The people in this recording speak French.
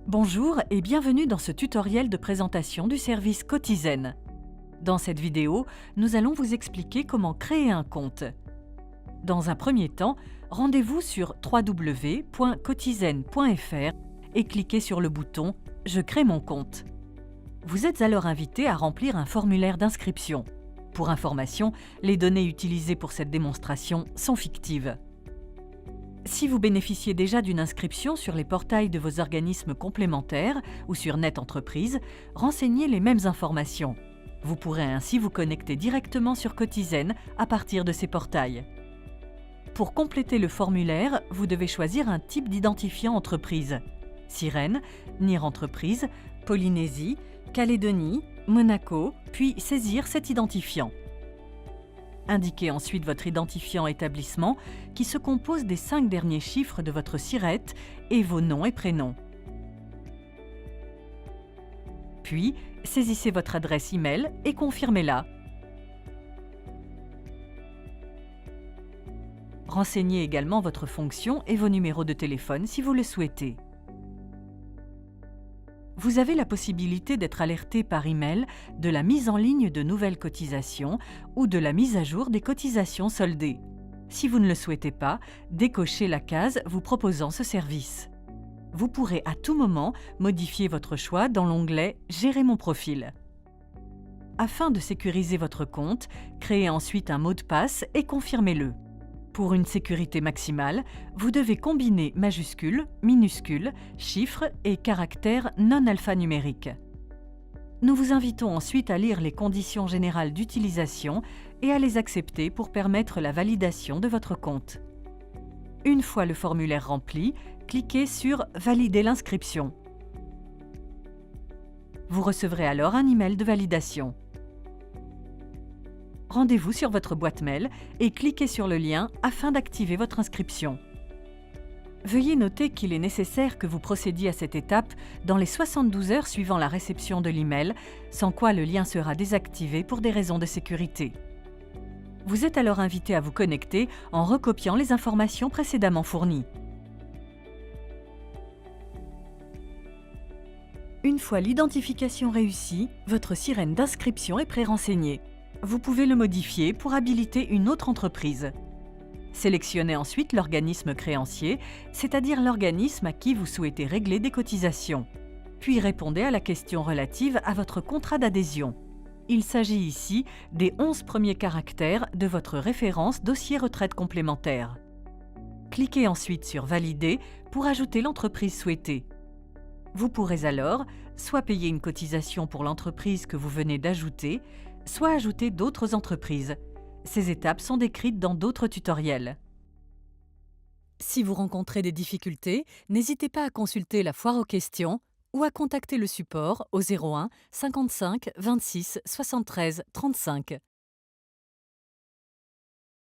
Bonjour et bienvenue dans ce tutoriel de présentation du service Cotizen. Dans cette vidéo, nous allons vous expliquer comment créer un compte. Dans un premier temps, rendez-vous sur www.cotizen.fr et cliquez sur le bouton « Je crée mon compte ». Vous êtes alors invité à remplir un formulaire d'inscription. Pour information, les données utilisées pour cette démonstration sont fictives. Si vous bénéficiez déjà d'une inscription sur les portails de vos organismes complémentaires ou sur Net Entreprise, renseignez les mêmes informations. Vous pourrez ainsi vous connecter directement sur Cotizen à partir de ces portails. Pour compléter le formulaire, vous devez choisir un type d'identifiant entreprise. Sirène, NIR Entreprise, Polynésie, Calédonie, Monaco, puis saisir cet identifiant. Indiquez ensuite votre identifiant établissement qui se compose des 5 derniers chiffres de votre SIRET et vos noms et prénoms. Puis, saisissez votre adresse e-mail et confirmez-la. Renseignez également votre fonction et vos numéros de téléphone si vous le souhaitez. Vous avez la possibilité d'être alerté par email de la mise en ligne de nouvelles cotisations ou de la mise à jour des cotisations soldées. Si vous ne le souhaitez pas, décochez la case vous proposant ce service. Vous pourrez à tout moment modifier votre choix dans l'onglet « Gérer mon profil ». Afin de sécuriser votre compte, créez ensuite un mot de passe et confirmez-le. Pour une sécurité maximale, vous devez combiner majuscules, minuscules, chiffres et caractères non alphanumériques. Nous vous invitons ensuite à lire les conditions générales d'utilisation et à les accepter pour permettre la validation de votre compte. Une fois le formulaire rempli, cliquez sur « Valider l'inscription ». Vous recevrez alors un email de validation. Rendez-vous sur votre boîte mail et cliquez sur le lien afin d'activer votre inscription. Veuillez noter qu'il est nécessaire que vous procédiez à cette étape dans les 72 heures suivant la réception de l'email, sans quoi le lien sera désactivé pour des raisons de sécurité. Vous êtes alors invité à vous connecter en recopiant les informations précédemment fournies. Une fois l'identification réussie, votre sirène d'inscription est pré-renseignée. Vous pouvez le modifier pour habiliter une autre entreprise. Sélectionnez ensuite l'organisme créancier, c'est-à-dire l'organisme à qui vous souhaitez régler des cotisations. Puis répondez à la question relative à votre contrat d'adhésion. Il s'agit ici des 11 premiers caractères de votre référence dossier retraite complémentaire. Cliquez ensuite sur « Valider » pour ajouter l'entreprise souhaitée. Vous pourrez alors soit payer une cotisation pour l'entreprise que vous venez d'ajouter, soit ajouter d'autres entreprises. Ces étapes sont décrites dans d'autres tutoriels. Si vous rencontrez des difficultés, n'hésitez pas à consulter la foire aux questions ou à contacter le support au 01 55 26 73 35.